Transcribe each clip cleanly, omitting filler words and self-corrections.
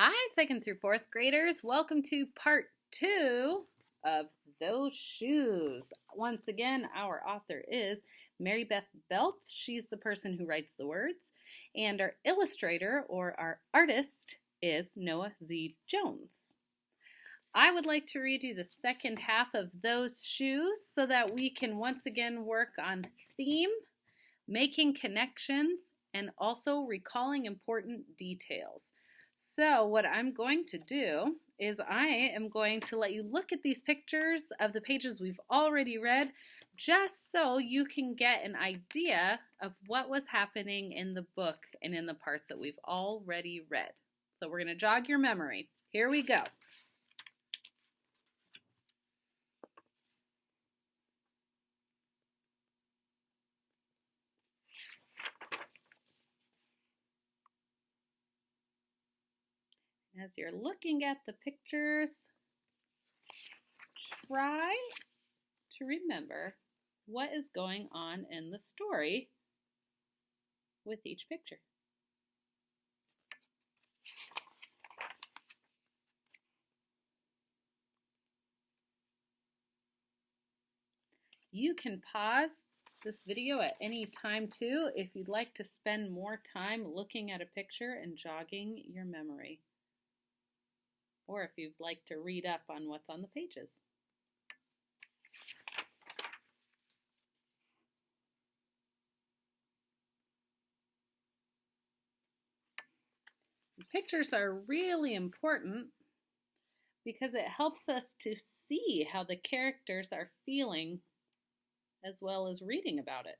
Hi, second through fourth graders. Welcome to part 2 of Those Shoes. Once again, our author is Mary Beth Beltz. She's the person who writes the words. And our illustrator or our artist is Noah Z. Jones. I would like to read you the second half of Those Shoes so that we can once again work on theme, making connections, and also recalling important details. So what I'm going to do is I am going to let you look at these pictures of the pages we've already read just so you can get an idea of what was happening in the book and in the parts that we've already read. So we're going to jog your memory. Here we go. As you're looking at the pictures, try to remember what is going on in the story with each picture. You can pause this video at any time too if you'd like to spend more time looking at a picture and jogging your memory, or if you'd like to read up on what's on the pages. Pictures are really important because it helps us to see how the characters are feeling as well as reading about it.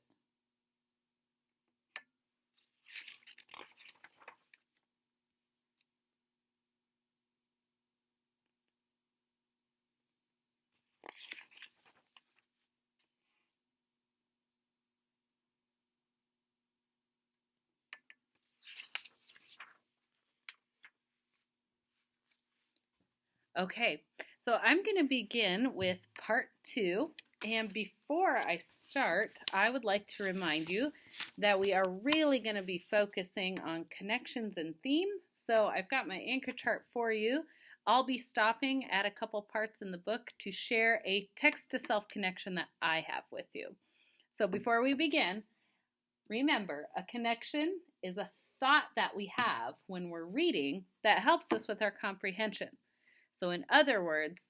Okay, so I'm going to begin with part 2. And before I start, I would like to remind you that we are really going to be focusing on connections and theme. So I've got my anchor chart for you. I'll be stopping at a couple parts in the book to share a text-to-self connection that I have with you. So before we begin, remember, a connection is a thought that we have when we're reading that helps us with our comprehension. So in other words,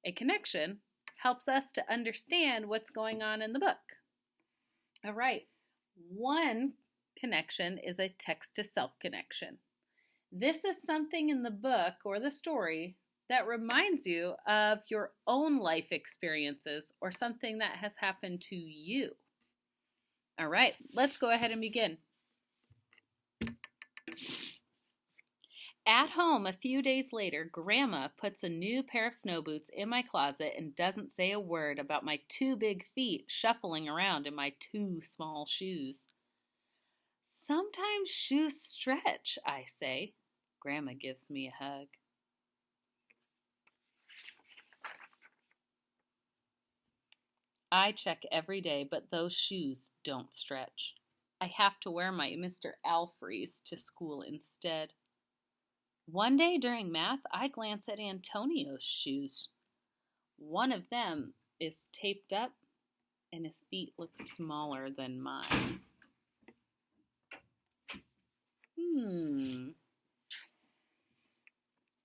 a connection helps us to understand what's going on in the book. All right, one connection is a text-to-self connection. This is something in the book or the story that reminds you of your own life experiences or something that has happened to you. All right, let's go ahead and begin. At home, a few days later, Grandma puts a new pair of snow boots in my closet and doesn't say a word about my 2 big feet shuffling around in my 2 small shoes. Sometimes shoes stretch, I say. Grandma gives me a hug. I check every day, but those shoes don't stretch. I have to wear my Mr. Alfreys to school instead. One day during math, I glance at Antonio's shoes. One of them is taped up and his feet look smaller than mine.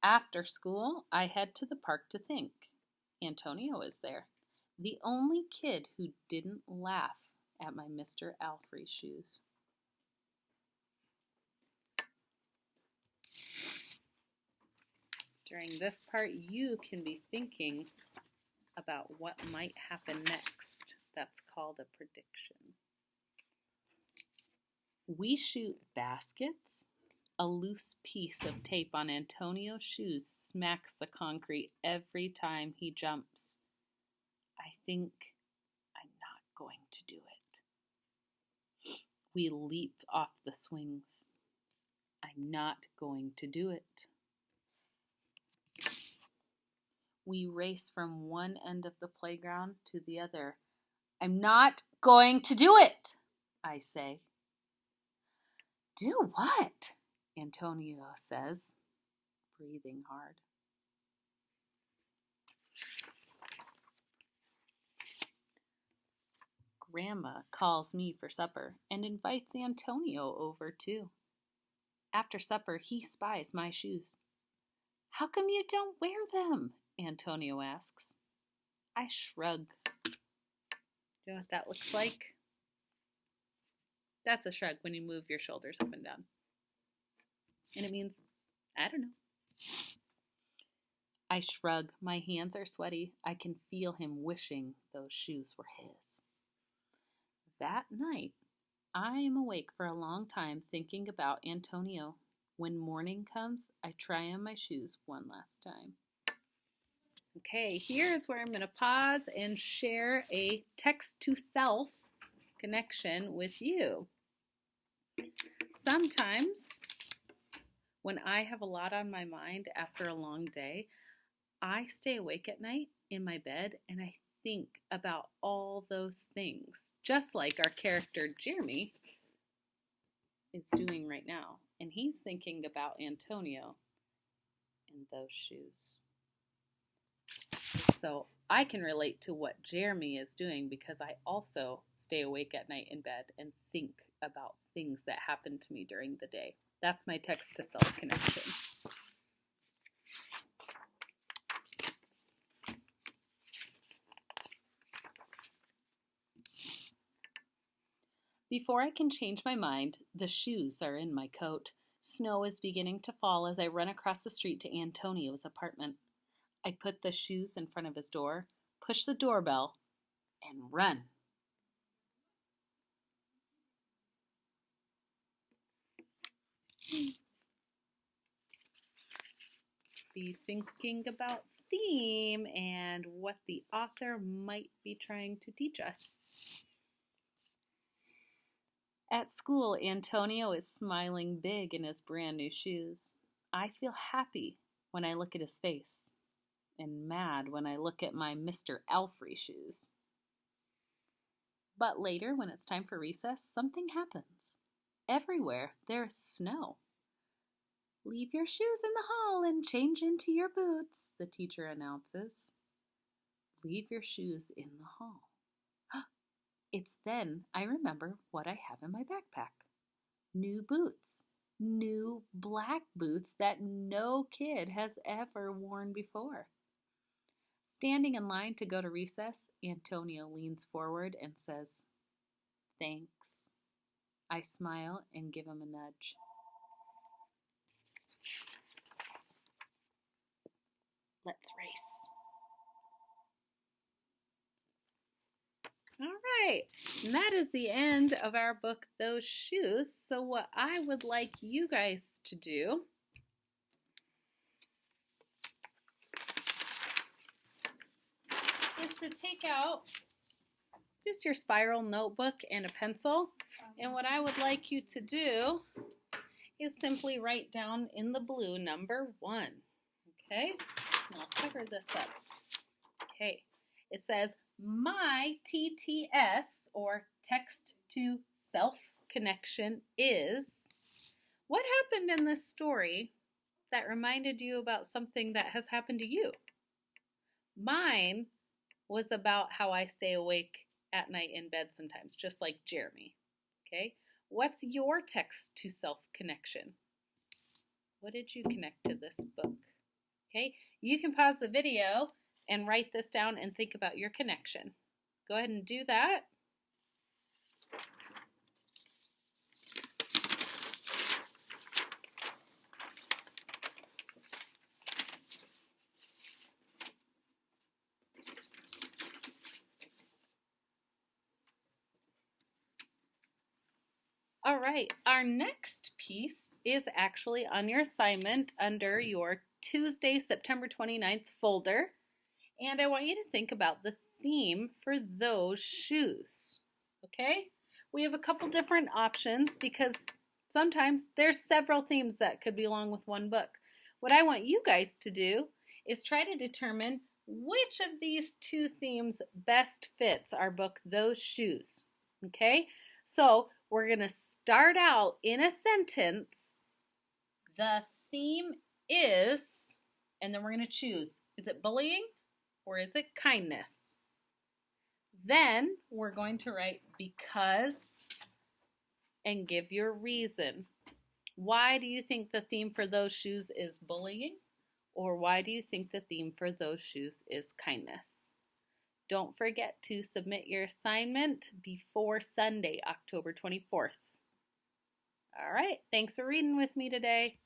After school, I head to the park to think. Antonio is there, the only kid who didn't laugh at my Mr. Alfrey shoes. During this part, you can be thinking about what might happen next. That's called a prediction. We shoot baskets. A loose piece of tape on Antonio's shoes smacks the concrete every time he jumps. I think I'm not going to do it. We leap off the swings. I'm not going to do it. We race from one end of the playground to the other. I'm not going to do it, I say. Do what? Antonio says. breathing hard. Grandma calls me for supper and invites Antonio over too. After supper, he spies my shoes. "How come you don't wear them?" Antonio asks. I shrug. Do you know what that looks like? That's a shrug when you move your shoulders up and down. And it means, I don't know. I shrug. My hands are sweaty. I can feel him wishing those shoes were his. That night, I am awake for a long time thinking about Antonio. When morning comes, I try on my shoes one last time. Okay, here's where I'm going to pause and share a text-to-self connection with you. Sometimes, when I have a lot on my mind after a long day, I stay awake at night in my bed and I think about all those things, just like our character Jeremy is doing right now. And he's thinking about Antonio and those shoes. So I can relate to what Jeremy is doing because I also stay awake at night in bed and think about things that happened to me during the day. That's my text-to-self connection. Before I can change my mind, the shoes are in my coat. Snow is beginning to fall as I run across the street to Antonio's apartment. I put the shoes in front of his door, push the doorbell, and run. Be thinking about theme and what the author might be trying to teach us. At school, Antonio is smiling big in his brand new shoes. I feel happy when I look at his face, and mad when I look at my Mr. Alfrey shoes. But later, when it's time for recess, something happens. Everywhere there is snow. "Leave your shoes in the hall and change into your boots," the teacher announces. Leave your shoes in the hall. It's then I remember what I have in my backpack. New boots. New black boots that no kid has ever worn before. Standing in line to go to recess, Antonio leans forward and says, "Thanks." I smile and give him a nudge. Let's race. All right, and that is the end of our book, Those Shoes. So what I would like you guys to do is to take out just your spiral notebook and a pencil. And what I would like you to do is simply write down in the blue number 1. Okay, and I'll cover this up. Okay, it says, my TTS, or text to self connection, is what happened in this story that reminded you about something that has happened to you. Mine was about how I stay awake at night in bed sometimes, just like Jeremy. Okay, what's your text to self connection? What did you connect to this book? Okay, you can pause the video and write this down and think about your connection. Go ahead and do that. All right, our next piece is actually on your assignment under your Tuesday, September 29th folder. And I want you to think about the theme for those shoes, okay? We have a couple different options because sometimes there's several themes that could belong with one book. What I want you guys to do is try to determine which of these 2 themes best fits our book, Those Shoes, okay? So we're going to start out in a sentence. The theme is, and then we're going to choose, is it bullying or is it kindness? Then we're going to write because and give your reason. Why do you think the theme for those shoes is bullying? Or why do you think the theme for those shoes is kindness? Don't forget to submit your assignment before Sunday, October 24th. All right, thanks for reading with me today.